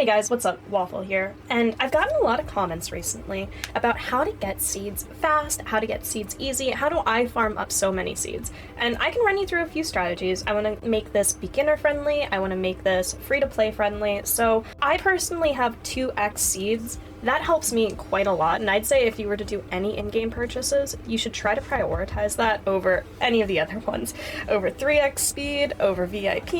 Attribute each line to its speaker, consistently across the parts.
Speaker 1: Hey guys, what's up? Waffle here. And I've gotten a lot of comments recently about how to get seeds fast, how to get seeds easy, how do I farm up so many seeds? And I can run you through a few strategies. I want to make this beginner friendly, I want to make this free to play friendly. So I personally have 2x seeds. That helps me quite a lot, and I'd say if you were to do any in-game purchases, you should try to prioritize that over any of the other ones. Over 3x speed, over VIP.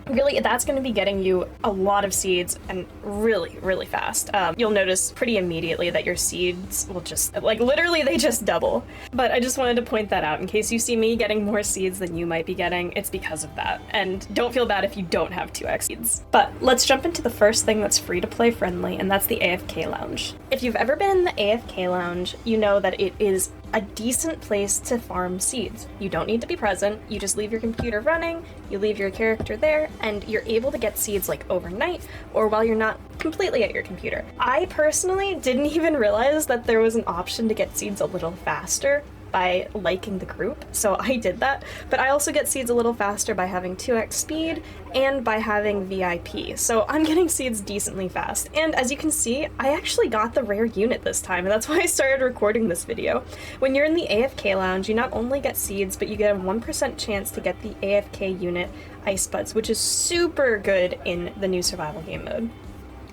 Speaker 1: Really, that's going to be getting you a lot of seeds and really, really fast. You'll notice pretty immediately that your seeds will just, like, literally they just double. But I just wanted to point that out in case you see me getting more seeds than you might be getting, it's because of that. And don't feel bad if you don't have 2x seeds. But let's jump into the first thing that's free to play friendly, and that's the AFK Lounge. If you've ever been in the AFK Lounge, you know that it is a decent place to farm seeds. You don't need to be present, you just leave your computer running, you leave your character there, and you're able to get seeds like overnight or while you're not completely at your computer. I personally didn't even realize that there was an option to get seeds a little faster by liking the group, so I did that, but I also get seeds a little faster by having 2x speed and by having VIP, so I'm getting seeds decently fast. And as you can see, I actually got the rare unit this time, and that's why I started recording this video. When you're in the AFK Lounge, you not only get seeds, but you get a 1% chance to get the AFK unit Ice Buds, which is super good in the new survival game mode.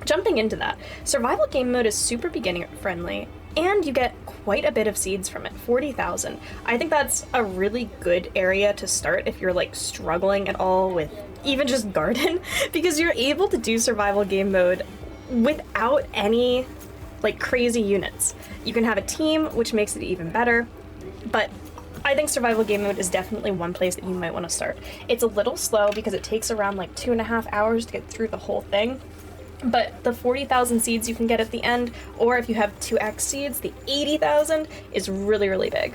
Speaker 1: Jumping into that, survival game mode is super beginner friendly, and you get quite a bit of seeds from it, 40,000. I think that's a really good area to start if you're like struggling at all with even just garden, because you're able to do survival game mode without any like crazy units. You can have a team, which makes it even better, but I think survival game mode is definitely one place that you might want to start. It's a little slow because it takes around like 2.5 hours to get through the whole thing. But the 40,000 seeds you can get at the end, or if you have 2x seeds, the 80,000 is really, really big.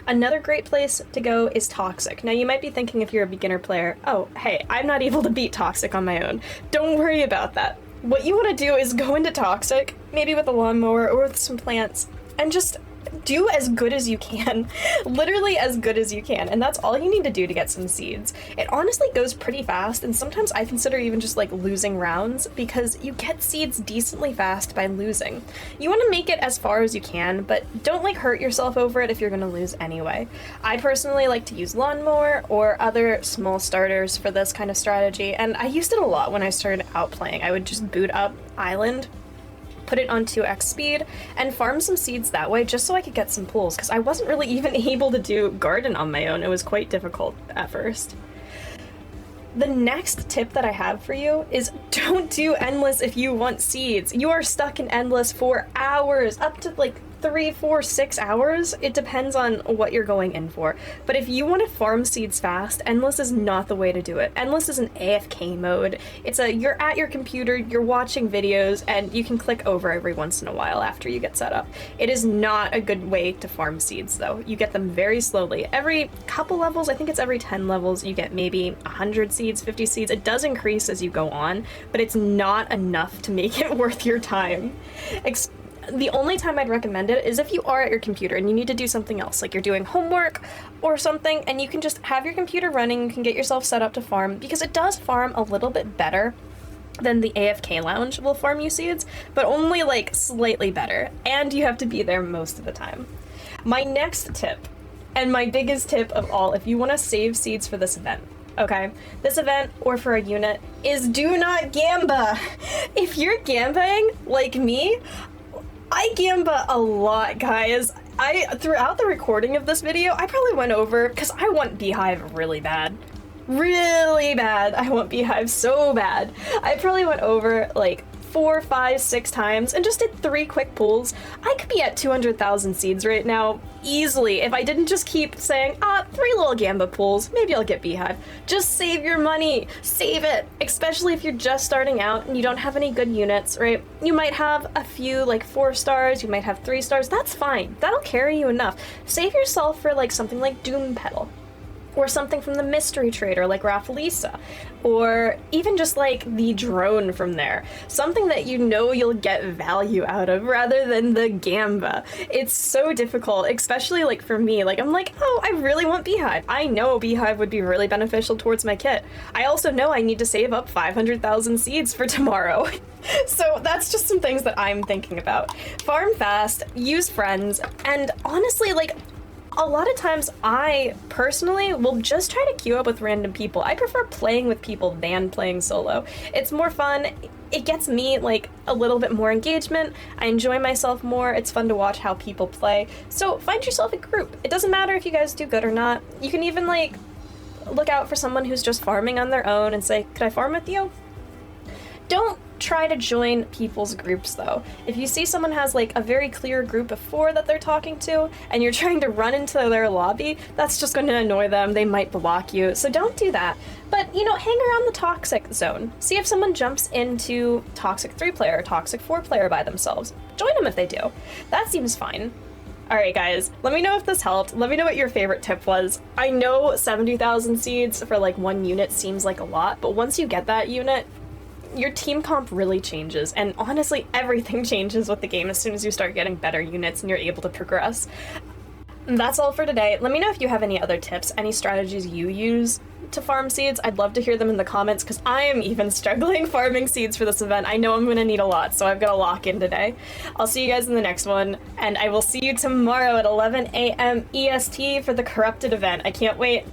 Speaker 1: Another great place to go is Toxic. Now you might be thinking if you're a beginner player, oh, hey, I'm not able to beat Toxic on my own. Don't worry about that. What you want to do is go into Toxic, maybe with a lawnmower or with some plants, and just do as good as you can. Literally as good as you can, and that's all you need to do to get some seeds. It honestly goes pretty fast, and sometimes I consider even just like losing rounds because you get seeds decently fast by losing. You want to make it as far as you can, but don't like hurt yourself over it if you're going to lose anyway. I personally like to use lawnmower or other small starters for this kind of strategy, and I used it a lot when I started out playing. I would just boot up Island, put it on 2x speed, and farm some seeds that way just so I could get some pulls, because I wasn't really even able to do garden on my own. It was quite difficult at first. The next tip that I have for you is don't do endless if you want seeds. You are stuck in endless for hours, up to like 3, 4, 6 hours. It depends on what you're going in for. But if you want to farm seeds fast, endless is not the way to do it. Endless is an AFK mode. It's a you're at your computer, you're watching videos, and you can click over every once in a while after you get set up. It is not a good way to farm seeds though. You get them very slowly. Every couple levels, I think it's every 10 levels, you get maybe 100 seeds, 50 seeds. It does increase as you go on, but it's not enough to make it worth your time. The only time I'd recommend it is if you are at your computer and you need to do something else, like you're doing homework or something, and you can just have your computer running, you can get yourself set up to farm, because it does farm a little bit better than the AFK Lounge will farm you seeds, but only like slightly better, and you have to be there most of the time. My next tip, and my biggest tip of all, if you want to save seeds for this event, okay, this event or for a unit, is do not gamba. If you're gambaing like me, I gamba a lot, guys. Throughout the recording of this video, I probably went over, because I want Beehive really bad. Really bad. I want Beehive so bad. I probably went over like 4, 5, 6 times and just did 3 quick pulls. I could be at 200,000 seeds right now, easily, if I didn't just keep saying, 3 little gamba pulls, maybe I'll get Beehive. Just save your money, save it, especially if you're just starting out and you don't have any good units, right? You might have a few like 4 stars, you might have 3 stars, that's fine. That'll carry you enough. Save yourself for like something like Doom Petal. or something from the mystery trader like Raffalisa, or even just like the drone from there. Something that you know you'll get value out of rather than the Gamba. It's so difficult, especially like for me. Like I'm like, oh, I really want Beehive. I know Beehive would be really beneficial towards my kit. I also know I need to save up 500,000 seeds for tomorrow. So that's just some things that I'm thinking about. Farm fast, use friends, and honestly, like, a lot of times I personally will just try to queue up with random people. I prefer playing with people than playing solo. It's more fun. It gets me like a little bit more engagement. I enjoy myself more. It's fun to watch how people play. So find yourself a group. It doesn't matter if you guys do good or not. You can even like look out for someone who's just farming on their own and say, could I farm with you? Don't try to join people's groups though. If you see someone has like a very clear group of 4 that they're talking to and you're trying to run into their lobby, that's just going to annoy them. They might block you, so don't do that. But, you know, hang around the toxic zone. See if someone jumps into toxic 3-player or toxic 4-player by themselves. Join them if they do. That seems fine. Alright guys, let me know if this helped. Let me know what your favorite tip was. I know 70,000 seeds for like 1 unit seems like a lot, but once you get that unit, your team comp really changes, and honestly everything changes with the game as soon as you start getting better units and you're able to progress. That's all for today. Let me know if you have any other tips, any strategies you use to farm seeds. I'd love to hear them in the comments because I am even struggling farming seeds for this event. I know I'm going to need a lot, so I've got to lock in today. I'll see you guys in the next one, and I will see you tomorrow at 11 a.m. EST for the Corrupted event. I can't wait.